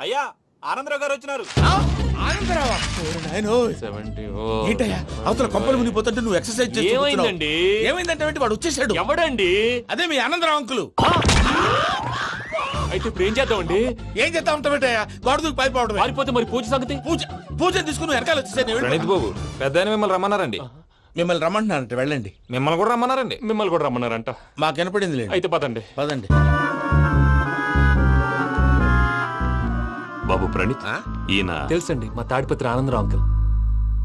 అయ్యా ఆనందరావు గారు వచ్చినారు. ఏంటయ్యా అవతల కొంపలు మునిగిపోతుంటే నువ్వు ఎక్సర్సైజ్ ఏమైందండి? ఏమైందంటే వాడు వచ్చేసాడు. ఎవడండి? అదే మీ ఆనందరావు అంకులు. అయితే ఇప్పుడు ఏం చేద్దామండి? ఏం చేస్తా ఉంటావేటయ్యా? గొడవకు పైపోవడం. పారిపోతే మరి పూజ సంగతి? పూజ తీసుకుని వెనకాల వచ్చేసాను. ప్రణీత్ బాబు పెద్ద మిమ్మల్ని రమ్మన్నారండి. మిమ్మల్ని రమ్మంటున్నారంట, వెళ్ళండి. మిమ్మల్ని కూడా రమ్మన్నారండి. మిమ్మల్ని కూడా రమ్మన్నారంట. మాకు వినపడింది. అయితే పదండి. పదండి. బాబు ప్రణీత్, ఈయన తెలుసండి, మా తాడిపత్రి ఆనందరావు అంకుల్.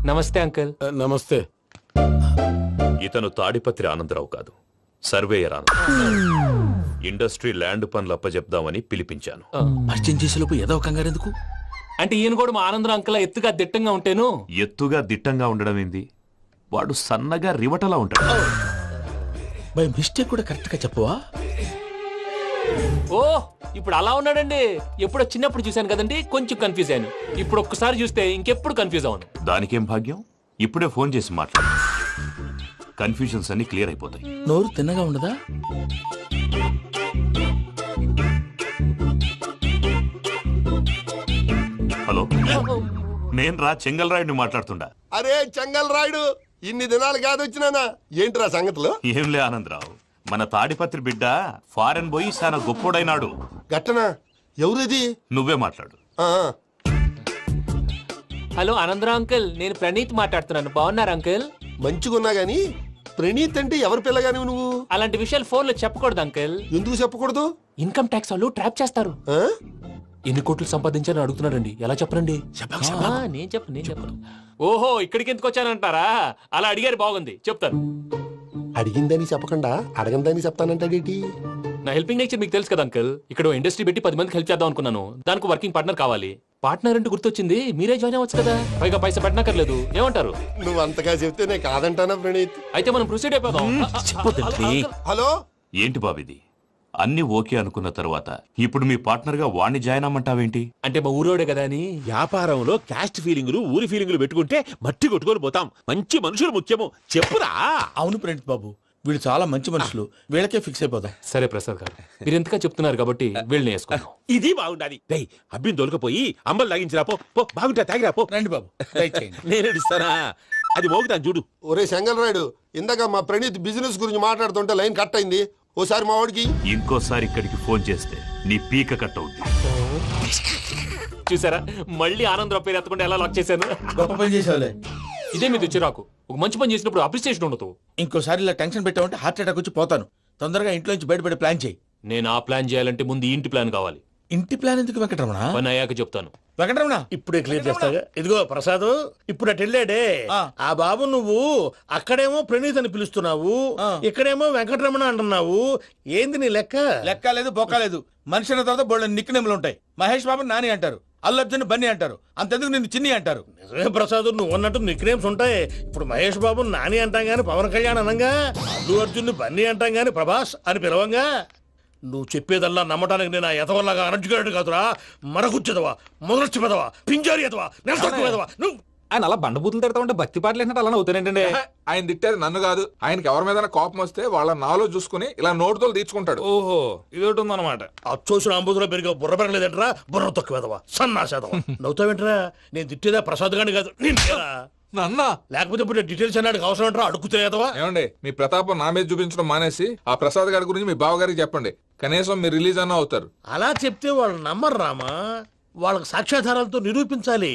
నమస్తే అంకుల్. నమస్తే. ఇతను తాడిపత్రి ఆనందరావు కాదు, సర్వేయర్ ఆనందరావు. ఇండస్ట్రీ ల్యాండ్ పనులు అప్పచెప్దామని పిలిపించాను. పరిచయం చేసేలోపు ఏదో కంగారు ఎందుకు? అంటే ఈయన కూడా మా ఆనందరావు అంకుల్ ఎత్తుగా దిట్టంగా ఉంటాను. ఎత్తుగా దిట్టంగా ఉండడం ఏంది? వాడు సన్నగా రివటలా ఉంటాడు. బై మిస్టేక్ కూడా కరెక్ట్ గా చెప్పవా? ఓ ఇప్పుడు అలా ఉన్నాడండి. ఎప్పుడో చిన్నప్పుడు చూశాను కదండి, కొంచెం కన్ఫ్యూజ్ అయ్యాను. ఇప్పుడు ఒక్కసారి చూస్తే ఇంకెప్పుడు కన్ఫ్యూజ్ అవ్వను. దానికేం భాగ్యం, ఇప్పుడే ఫోన్ చేసి మాట్లాడు. కన్ఫ్యూజన్స్ అన్ని క్లియర్ అయిపోతాయి. నోరు తిన్నగా ఉండదా? హలో, నేను రా చెంగల్ రాయుడిని మాట్లాడుతుండా. అరే చెంగల్ రాయుడు, ఇన్ని దినాలు కాదు వచ్చినానా? ఏంట్రా సంగతులు? ఏంలే ఆనందరావు, మన తాడిపత్రి బిడ్డ ఫారెన్ పోయి చాలా గొప్పోడైనాడు. గట్టనా? ఎవరిది? నువ్వే మాట్లాడు. ఆ, హలో ఆనందరావు అంకుల్, నేను ప్రణీత్ మాట్లాడుతున్నాను. బాగున్నారు అంకుల్? మంచిగున్నా గాని ప్రణీత్ అంటే ఎవరి పిల్లగాని నువ్వు? అలాంటి విషయాలు ఫోన్ లో చెప్పకూడదు అంకుల్. ఎందుకు చెప్పకూడదు? ఇన్కమ్ ట్యాక్స్ వాళ్ళు ట్రాప్ చేస్తారు. ఆ? ఎన్ని కోట్లు సంపాదించాలని అడుగుతున్నారండి. ఎలా చెప్పరండి? నేను చెప్పను. ఓహో, ఇక్కడికి ఎందుకు వచ్చానంటారా? అలా అడిగారు, బాగుంది, చెప్తాను. అడిగిందని చెప్పకుండా అడగందని చెప్తానంటాడేటి? నా హెల్పింగ్ నేచర్ మీకు తెలుసు కదా అంకుల్. ఇక్కడ ఇండస్ట్రీ పెట్టి 10 మందికి హెల్ప్ చేద్దాం అనుకున్నాను. దానికి వర్కింగ్ పార్ట్నర్ కావాలి. పార్ట్నర్ అంటే గుర్తొచ్చింది, మీరే జాయిన్ అవ్వచ్చు కదా. పైగా పైసా పెట్టనక్కర్లేదు. ఏమంటారు? నువ్వు అంతగా చెప్తే నేను కాదంటానా ప్రణీత్? అయితే మనం ప్రొసీడ్ అయిపోదాం. హలో, ఏంటి బాబిది? అన్ని ఓకే అనుకున్న తర్వాత ఇప్పుడు మీ పార్ట్నర్ గా వాణ్ణి జాయిన్ అమ్మంటావేంటి? అంటే మా ఊరోడే కదా అని. వ్యాపారంలో క్యాస్ట్ ఫీలింగులు, ఊరి ఫీలింగులు పెట్టుకుంటే మట్టి కొట్టుకొని పోతాం. మంచి మనుషులు ముఖ్యము. చెప్పురా. అవును ప్రణీత్ బాబు, వీళ్ళు చాలా మంచి మనుషులు. వీళ్ళకే ఫిక్స్ అయిపోదాం. సరే ప్రసాద్ గారు, మీరు ఎంతగా చెప్తున్నారు కాబట్టి వీళ్ళని వేసుకుందాం. ఇది బాగుండాలి. డై అబ్బిని దొలకపోయి అంబలు తాగించిరా పో. బాగుంటా తాగిరా పో. రండి బాబు, దయచేయండి. నేను ఇస్తానా? అది మోగుతాను చూడు. ఒరే చెంగల్ రాయుడు, ఇందాక మా ప్రణీత్ బిజినెస్ గురించి మాట్లాడుతుంటే లైన్ కట్ అయింది. ఓసారి మా వాడికి ఇంకోసారి ఇక్కడికి ఫోన్ చేస్తే నీ పీక కట్ అవుద్ది. చూసారా, మళ్ళీ ఆనందరావు పేరు ఎత్తకుండా ఎలా లాక్ చేశాను. గొప్ప పని చేసేవాళ్ళే. ఇదే మీద చిరాకు. ఒక మంచి పని చేసినప్పుడు అప్రిసియేషన్ ఉండదు. ఇంకోసారి ఇలా టెన్షన్ పెట్టామంటే హార్ట్ అటాక్ వచ్చి పోతాను. తొందరగా ఇంట్లో నుంచి బయటపడే ప్లాన్ చేయి. నేను ఆ ప్లాన్ చేయాలంటే ముందు ఈ ఇంటి ప్లాన్ కావాలి. ఇంటి ప్లాన్ ఎందుకు వెంకటరమణ? పని అయ్యాక చెప్తాను. వెంకటరమణ ఇప్పుడే క్లియర్ చేస్తాగా. ఇదిగో ప్రసాద్, ఇప్పుడు అటు వెళ్ళాడే ఆ బాబు, నువ్వు అక్కడేమో ప్రణీత్ అని పిలుస్తున్నావు, ఇక్కడేమో వెంకటరమణ అంటున్నావు. ఏంది నీ లెక్క? లెక్క లేదు, బొక్క లేదు. మనిషి అన్న తర్వాత బోళ్ళ నిక్నెములు ఉంటాయి. మహేష్ బాబు నాని అంటారు, అల్లు అర్జున్ బన్నీ అంటారు, అంతెందుకు నిన్ను చిన్ని అంటారు. నిజమే ప్రసాద్, నువ్వు అన్నట్టు నిక్నేమ్స్ ఉంటాయి. ఇప్పుడు మహేష్ బాబు నాని అంటాం గాని పవన్ కళ్యాణ్ అనంగా, అల్లు అర్జున్ బన్నీ అంటాం గాని ప్రభాస్ అని పిలవంగా. నువ్వు చెప్పేదల్లా నమ్మటానికి నేను ఎతవల్లాగా అనర్జుకేటెడ్ కాదురా. మరగుచ్చదవా, మొదలచ్చి పెదవా, పింజారి ఎదవా, నెలసొక్కుదవా నువ్వు. ఆయన అలా బండబూతులు తిడతా ఉంటే భక్తి పాటలు ఏంటంటే అలా అవుతానంటే. ఆయన తిట్టేది నన్ను కాదు, ఆయనకి ఎవరి మీద కోపం వస్తే వాళ్ళ నాలో చూసుకుని ఇలా నోటుతో తీర్చుకుంటాడు. ఓహో, ఇది ఒకటి ఉందన్నమాట. అచ్చోసిన అంబుధులో పెరిగే బుర్ర పెరగలేదంటరా, బుర్ర తొక్కువేదవా, సన్నాసేదవా. నవ్వుతావేంట్రా? నేను తిట్టేదా ప్రసాద్ గాని కాదు, నిన్నేరా. నన్న లేకపోతే ఇప్పుడు డీటెయిల్స్ అన్నాడు అవసరం అంటారా? అడుగుతాయేదవా. ఏమండి, మీ ప్రతాపం నా మీద చూపించడం మానేసి ఆ ప్రసాద్ గారి గురించి మీ బావగారికి చెప్పండి. కనీసం మీరు రిలీజ్ అన్న అవుతారు. అలా చెప్తే వాళ్ళు నమ్మరు రామా. వాళ్ళకి సాక్ష్యాధారాలతో నిరూపించాలి.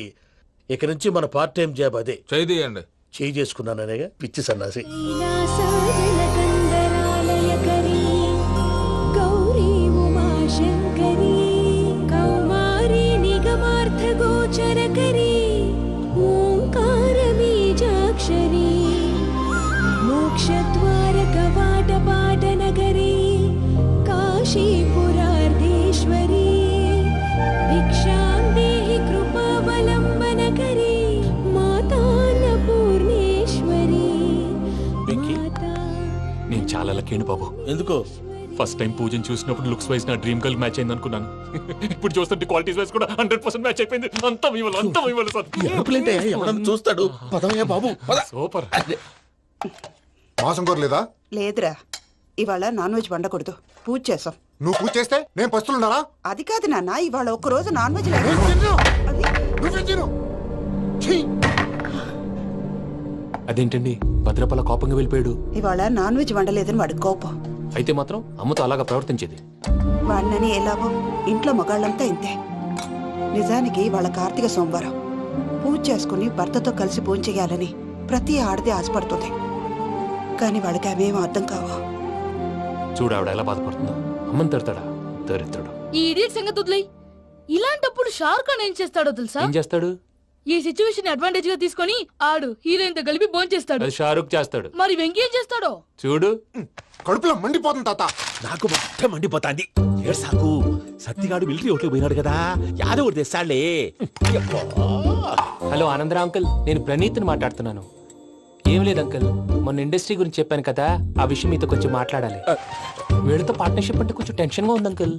ఇక నుంచి మన పార్ట్ టైం జాబ్ అదే. చేయండి. చేయి చేసుకున్నాననేగా పిచ్చి సన్నాసి. నేను చాలా లక్కీ బాబు. ఎందుకు? ఫస్ట్ టైం పూజను చూసినప్పుడు లుక్స్ వైజ్ నా డ్రీమ్ గర్ల్ మ్యాచ్ అయింది అనుకున్నాను. ఇప్పుడు చూస్తుంటే క్వాలిటీస్ వైజ్ కూడా 100% మ్యాచ్ అయిపోయింది. అంతా ఎవడన్నా చూస్తాడు. పదవయ్యా బాబు, సూపర్. మాసం కోరలేదా? లేదురా, ఇవాళ నాన్ వెజ్ వండకూడదు, పూజ చేసాం. నువ్వు పూజ చేస్తే నేను పస్తులున్నారా? అది కాదు నాన్న, ఇవాళ ఒక్క రోజు నాన్ వెజ్ లేదు. నువ్వు తిను. అది నువ్వే తిను. ఛీ! అదేంటండి భద్రపల కోపంగా వెళ్ళిపోయాడు? ఇవాళ నాన్ వెజ్ వండలేదని వాడి కోపం. అయితే మాత్రం అమ్మతో అలాగా ప్రవర్తించేది. వాడినని ఎలాగో ఇంట్లో మగాళ్ళంతా ఇంతే. నిజానికి వాళ్ళ కార్తీక సోమవారం పూజ చేసుకుని భర్తతో కలిసి పూజ చేయాలని ప్రతి ఆడది ఆశపడుతుంది. కానీ వాళ్ళకి అవేం అర్థం కావు. చూడు ఆవిడ ఎలా బాధపడుతుందో. అమ్మని తిడతాడా దరిద్రుడు. ఈ ఇడియట్ సంగతి వదిలేయ్. ఇలాంటప్పుడు షారుఖ్ ఖాన్ ఏం చేస్తాడో తెలుసా? ఏం చేస్తాడు? ఈ సిచ్యువేషన్ అడ్వాంటేజ్ గా తీసుకొని ఆడు హీరోయిన్ తో కలిపి బోన్ చేస్తాడు. అది షారుఖ్ చేస్తాడు. మరి వెంకీ ఏం చేస్తాడో చూడు. కడుపులో మండిపోతుంది తాత. నాకు మొత్తం మండిపోతాంది. సాకు సత్తిగాడు మిలిటరీ ఓట్లకు పోయినాడు కదా, యాదవ్ ఒకటి తెస్తాడులే. హలో ఆనందరా అంకుల్, నేను ప్రణీత్ని మాట్లాడుతున్నాను. ఏం లేదు అంకుల్, మొన్న ఇండస్ట్రీ గురించి చెప్పాను కదా, ఆ విషయం మీతో కొంచెం మాట్లాడాలి. వీళ్ళతో పార్ట్నర్షిప్ అంటే కొంచెం టెన్షన్ గా ఉంది అంకుల్.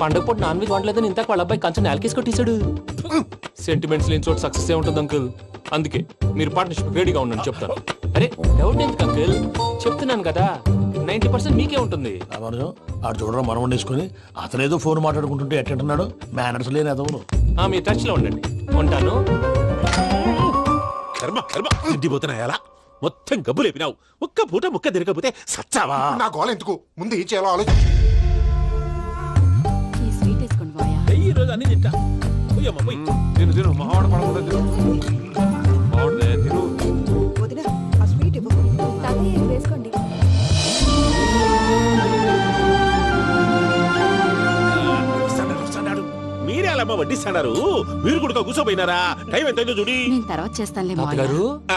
పండగ పూట నాన్ వెజ్ వండలేదని ఇంతకు వాళ్ళ అబ్బాయి కంచెం నేలకేసి కొట్టేశాడు. సెంటిమెంట్స్ లేని చోట సక్సెస్ ఏ ఉంటుంది అంకుల్. అందుకే మీరు పార్ట్నర్షిప్ రెడీగా ఉండండి చెప్తాను. అరే డౌట్ ఎందుకు అంకుల్, చెప్తున్నాను కదా 90% మీకే ఉంటుంది. రామానుజం ఆడు చూడడం మనం వండేసుకొని అతనేదో ఫోన్ మాట్లాడుకుంటుంటే ఎట్టంటున్నాడు. మేనర్స్ లేని అదవును. మీ టచ్ లో ఉండండి. ఉంటాను. కర్మ కర్మ తిండిపోతున్నాయలా మొత్తం గబ్బు లేపినావు. ఒక్క పూట ముక్క తిరగకపోతే సచ్చావా? నా గోల ఎందుకు, ముందు ఈ చేయాలో ఆలోచించు. ఈ స్వీట్ వేసుకోండి బాయా. ఈ రోజు అన్ని తింటా. పోయమ్మ, పోయ్. తిను మావాడు పడకుండా తిను. మావాడిదే తిను. వదిన ఆ స్వీట్ ఇవ్వు. వేసుకోండి. వస్తాడు. మీరే అలా అమ్మ వడ్డిస్తాడారు. మీరు కూడా కూర్చోపోయినారా? టైం ఎంతైందో చూడి. నేను తర్వాత చేస్తానులే తాతగారు ఆ,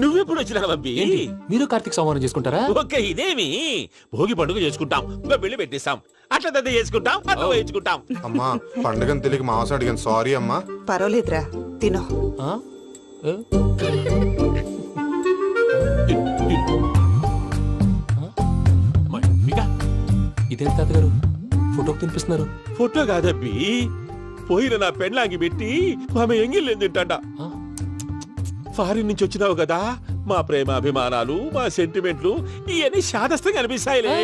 నువ్వెప్పుడు వచ్చినా బంబి? ఏంటి మీరు కార్తీక్ సంహారం చేసుకుంటారా? ఓకే, ఇదేమి భోగి పండుగ చేసుకుంటాం, ఇంకా పెళ్లి పెట్టేస్తాం, అట్లా దద్ద చేసుకుంటాం, అట్లా వేయించుకుంటాం. అమ్మా పండుగని తెలియక మాంసం అడిగాను, సారీ అమ్మా. పర్వాలేదురా, తినో. ఆ? ఏ? ఇదేంటి తాతగారు ఫోటోకి తినిపిస్తున్నారు? ఫోటో కాదబ్బి, పోయిన నా పెళ్ళాంగి పెట్టి ఆమె ఎంగిల్లేం తింటాడ. ఆ? ఫారిన్ నుంచి వచ్చినావు కదా, మా ప్రేమ అభిమానాలు, మా సెంటిమెంట్లు ఇవన్నీ శాదస్తంగా అనిపిస్తాయిలే.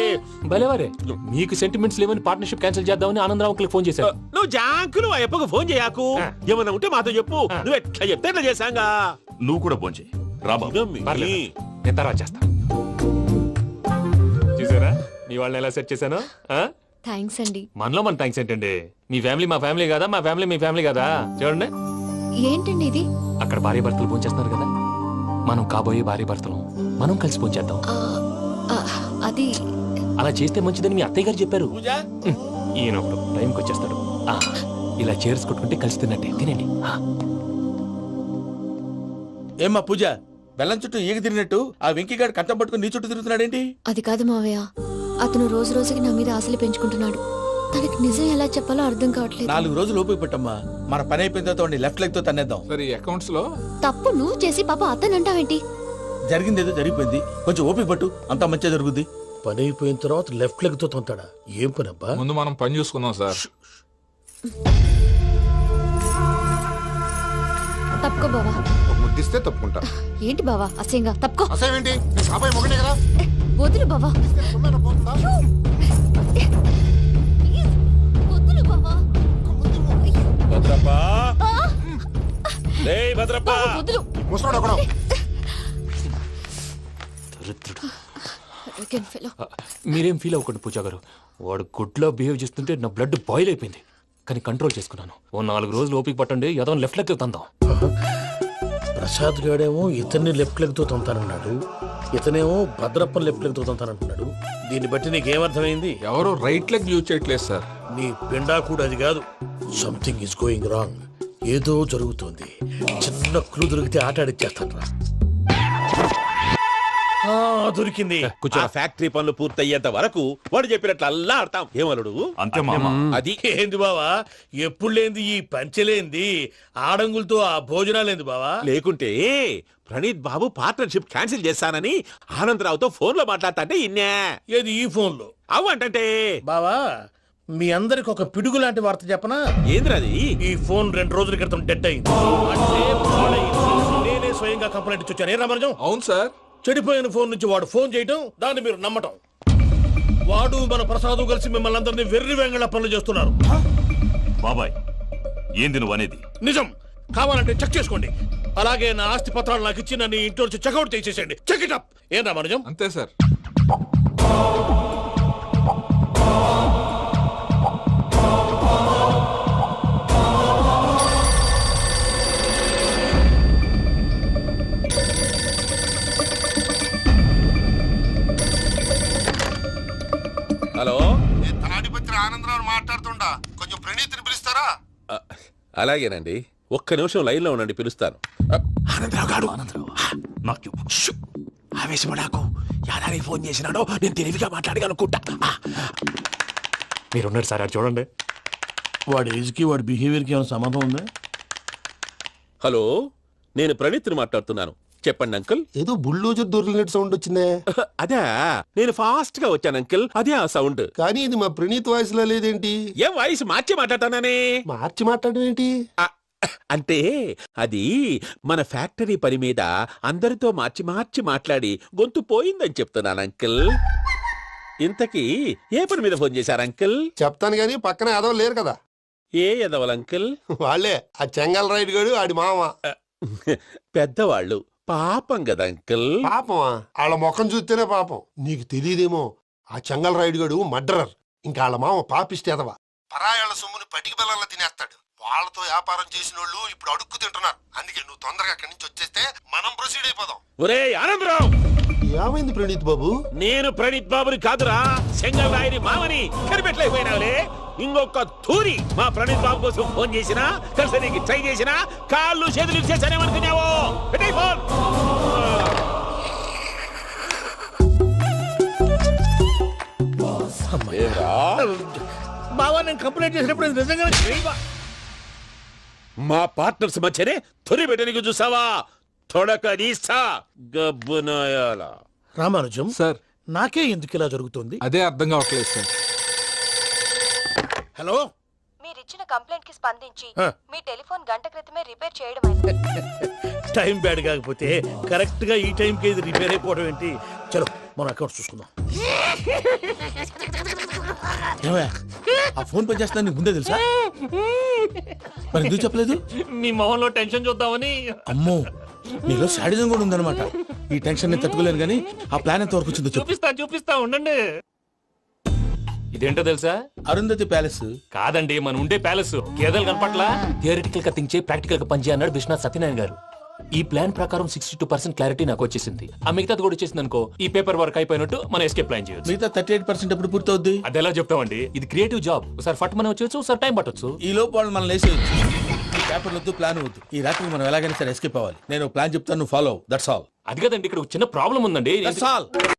భలేవారే, మీకు సెంటిమెంట్స్ లేవని పార్ట్నర్షిప్ క్యాన్సిల్ చేద్దామని ఆనందరావు అంకుల్ ఫోన్ చేశారు. నువ్వు జాంకులు ఆ అప్పకు ఫోన్ చేయకు. ఏమన్నా ఉంటే మాతో చెప్పు. నువ్వు ఎట్లా చెప్తే ఎట్లా చేశాంగా. నువ్వు కూడా భోంచే రాబాబు. ఇదమ్మి. పర్లేదు, నేను తర్వాత చేస్తా. చూసారా మీ వాళ్ళని ఎలా సెట్ చేశాను? థ్యాంక్స్ అండి. మనలో మన థ్యాంక్స్ ఏంటండి? మీ ఫ్యామిలీ మా ఫ్యామిలీ కదా, మా ఫ్యామిలీ మీ ఫ్యామిలీ కదా. చూడండి, ఏంటండి ఇది? అక్కడ భార్య భర్తలు భోంచేస్తున్నారు కదా, మనం కాబోయే భార్య భర్తలు మనం కలిసి భోంచేద్దాం. అది అలా చేస్తే మంచిదని మీ అత్తయ్య గారు చెప్పారు. పూజ ఈయన ఒకడు టైంకి వచ్చేస్తాడు. ఇలా చేర్స్ కొట్టుకుంటే కలిసి తిన్నట్టే. తినండి. ఏమ్మా పూజ, బెల్లం చుట్టూ ఈగ తిరిగినట్టు ఆ వెంకీగాడు కట్టం పట్టుకుని నీ చుట్టూ తిరుగుతున్నాడేంటి? అది కాదు మావయ్య, అతను రోజు రోజుకి నా మీద ఆశలు పెంచుకుంటున్నాడు. తనకి నిజం ఎలా చెప్పాలో అర్థం కావట్లేదు. 4 రోజులు ఓపిక పెట్టమ్మా, మన పని అయిపోయిన తర్వాత లెఫ్ట్ లెగ్ తో తన్నేద్దాం. సరే అకౌంట్స్ లో తప్పు నువ్వు చేసి పాప అతను అంటావేంటి? జరిగింది ఏదో జరిగిపోయింది, కొంచెం ఓపిక పట్టు, అంతా మంచిగా జరుగుద్ది. పని అయిపోయిన తర్వాత లెఫ్ట్ లెగ్ తో తొంతాడా? ఏం పని అబ్బా? ముందు మనం పని చూసుకుందాం సార్. తప్పుకో బావా. ఒక ముద్దిస్తే తప్పుకుంటా. ఏంటి బావా అసహ్యంగా? తప్పుకో. అసేమేంటి, నీ బాబాయ్ మొగనే కదా. వదులు బావా. సొమ్మేనా పోతుందా? వదులు బావా. భద్రప్ప, రేయ్ భద్రప్ప. వదులు. ముసలోడు ఒకడు. దరిద్రుడు. Arrogant fellow. మీరేం ఫీల్ అవ్వకండి పూజా గారు. వాడు గుడ్లో బిహేవ్ చేస్తుంటే నా బ్లడ్ బాయిల్ అయిపోయింది. కానీ కంట్రోల్ చేసుకున్నాను. ఓ 4 రోజులు ఓపిక పట్టండి, ఏదో లెఫ్ట్ లెక్క తందాం. ప్రసాద్ గాడేమో ఇతన్ని లెఫ్ట్ లెగ్ తో తొంతానన్నాడు, ఇతనేమో భద్రప్పని లెఫ్ట్ లెగ్ తో తొంతానంటున్నాడు. దీన్ని బట్టి నీకేమర్థమైంది? ఎవరు రైట్ లెగ్ యూజ్ చేయట్లేదు సార్. నీ పిండా కూడా అది కాదు. Something is going wrong. ఏదో జరుగుతోంది. చిన్న క్లూ దొరికితే ఆట ఆడిచ్చేస్తాను రా. దొరికింది. ఆ ఫ్యాక్టరీ పనులు పూర్తయ్యేంత వరకు వాడు చెప్పినట్లు అల్లా ఆడతాం. ఏమలుడు? అంతే మామ. అది ఏంది బావా, ఎప్పుడు లేంది ఈ పంచలేంది, ఆడంగులతో ఆ భోజనాలేంది బావా? లేకుంటే ప్రణీత్ బాబు పార్ట్నర్షిప్ క్యాన్సిల్ చేస్తానని ఆనందరావుతో ఫోన్ లో మాట్లాడతాంటే ఇన్నే. ఏది ఈ ఫోన్ లో? అవ్వంటే బావా, మీ అందరికి ఒక పిడుగు లాంటి వార్త చెప్పనా? ఏంద్రది? ఈ ఫోన్ 2 రోజుల క్రితం డెడ్ అయింది. అంటే పాడైంది. నేనే స్వయంగా కంప్లైంట్ ఇచ్చి వచ్చాను. ఏ రామరాజం? అవును సార్. చెడిపోయిన ఫోన్ నుంచి వాడు ఫోన్ చేయటం, దాన్ని మీరు నమ్మటం. వాడు మన ప్రసాదు కలిసి మిమ్మల్ని అందరినీ వెర్రి వెంగళ పనులు చేస్తున్నారు. బాబాయ్ ఏంది నువ్వు అనేది? నిజం. కావాలంటే చెక్ చేసుకోండి. అలాగే నా ఆస్తి పత్రాలు నాకు ఇచ్చి నన్ను ఇంట్లో నుంచి చెక్అౌట్ చేసేసండి. Check it up. ఏం రామానుజం? అంతే సార్. హలో, నేను తాడిపత్రి ఆనందరావు మాట్లాడుతుండా, కొంచెం ప్రణీతిని పిలుస్తారా? అలాగేనండి, ఒక్క నిమిషం లైన్ లో ఉండండి, పిలుస్తాను. ఆనందరావు గారు, నాకు ఆవేశపడాకు. యాదానికి ఫోన్ చేసినాడో నేను తెలివిగా మాట్లాడగలనుకుంటా. మీరున్నారు సార్, అది చూడండి. వాడి ఏజ్కి వాడి బిహేవియర్కి ఏమైనా సంబంధం ఉందా? హలో, నేను ప్రణీత్ని మాట్లాడుతున్నాను. చెప్పండి అంకుల్. ఏదో బుల్డోజర్ దొరికినట్టు సౌండ్ వచ్చిందే. అదే, నేను ఫాస్ట్ గా వచ్చాను అంకుల్, అదే ఆ సౌండ్. కానీ ఇది మా ప్రణీత్ వాయిస్ లో లేదేంటి? ఏం వాయిస్ మార్చి మాట్లాడతానని? మార్చి మాట్లాడడం ఏంటి? అంటే అది మన ఫ్యాక్టరీ పని మీద అందరితో మార్చి మార్చి మాట్లాడి గొంతు పోయిందని చెప్తున్నాను అంకుల్. ఇంతకీ ఏ పని మీద ఫోన్ చేశారు అంకుల్? చెప్తాను గానీ పక్కన ఎదవ లేరు కదా. ఏ ఎదవలు అంకుల్? వాళ్ళే, ఆ చెంగల్ రైడ్ గడు ఆడి మామ. పెద్దవాళ్ళు, పాపం కదా అంకుల్. పాపమా? వాళ్ళ ముఖం చూస్తేనే పాపం. నీకు తెలియదేమో, ఆ చెంగల్ రైడ్ గడు మర్డరర్. ఇంకా వాళ్ళ మామ పాపిస్తే ఎదవ. పరాయాళ్ళ సొమ్ముని పటికి బెల్లంలో తినేస్తాడు. వాళ్ళతో వ్యాపారం చేసిన వాళ్ళు ఇప్పుడు అడుక్కు తింటున్నారు. అందుకే నువ్వు తొందరగా అక్కడి నుంచి వచ్చేస్తే మనం ప్రొసీడ్ అయిపోదాం. ఒరే ఆనందరావు, ఏమైంది ప్రణీత్ బాబు? నేను ప్రణీత్ బాబుని కాదురా, సెంగల్ రాయని మామని. కనిపెట్టలేకపోయినావులే. ఇంకొక తూరి మా ప్రణీత్ బాబు కోసం ఫోన్ చేసినా, కలిసి నీకు ట్రై చేసినా, కాళ్ళు చేతులు చేశానేమనుకున్నావో. పెట్టేయ్ ఫోన్. బావా, నేను కంప్లైంట్ చేసినప్పుడు ఇది నిజంగానే చేయవా? మా పార్ట్నర్స్ మధ్యనే తొలి పెట్టడానికి చూసావా? తొడక నీస్తా గబ్బునాయాల. రామానుజం సార్, నాకే ఎందుకు ఇలా జరుగుతుంది? అదే అర్థం కావట్లేదు సార్. హలో, మీరిచ్చిన కంప్లైంట్ కి స్పందించి ఆ. మీ టెలిఫోన్ గంట క్రితమే రిపేర్ చేయడం టైం బ్యాడ్ కాకపోతే కరెక్ట్ గా ఈ టైంకి ఇది రిపేర్ అయిపోవడం ఏంటి? చలో మన అకౌంట్ చూసుకుందాం. ఏమయ్య, ఆ ఫోన్ పని చేస్తున్నా నీకు ముందే తెలుసా? మరి ఎందుకు చెప్పలేదు? మీ మొహంలో టెన్షన్ చూద్దామని. అమ్మో, నీలో శాడిజం కూడా ఉందన్నమాట. ఈ టెన్షన్ నేను తట్టుకోలేను కానీ ఆ ప్లాన్ ఎంత వరకు వచ్చిందో చెప్పు. చూపిస్తా ఉండండి. ఇదేంటో తెలుసా? అరుంధతి ప్యాలెస్ కాదండి, మన ఉండే ప్యాలెస్. గేదెలు కనపట్లా? థియరిటికల్ గా థింక్ చేయి, ప్రాక్టికల్ గా పనిచేయ అన్నాడు విశ్వనాథ్ సత్యనారాయణ గారు. ఈ ప్లాన్ ప్రకారం 62% క్లారిటీ నాకు వచ్చేసింది. ఆ మిగతాది కూడా వచ్చేసింది అనుకో, ఈ పేపర్ వర్క్ అయిపోయినట్టు మనం ఎస్కేప్ ప్లాన్ చేయొచ్చు. మిగతా 38% ఎప్పుడు పూర్తవుద్ది? అది ఎలా చెప్తామండి? ఇది క్రియేటివ్ జాబ్. ఒకసారి ఫట్ మనం వచ్చేయచ్చు, ఒకసారి టైం పట్టొచ్చు. ఈ లోపు వాళ్ళు మనం లేసేయచ్చు. ఈ పేపర్ వద్దు, ప్లాన్ వద్దు. ఈ రాత్రికి మనం ఎలాగైనా సరే ఎస్కేప్ అవ్వాలి. నేను ప్లాన్ చెప్తాను, నువ్వు ఫాలో. That's all. అది కదండి, ఇక్కడ ఒక చిన్న ప్రాబ్లం ఉందండి. That's all.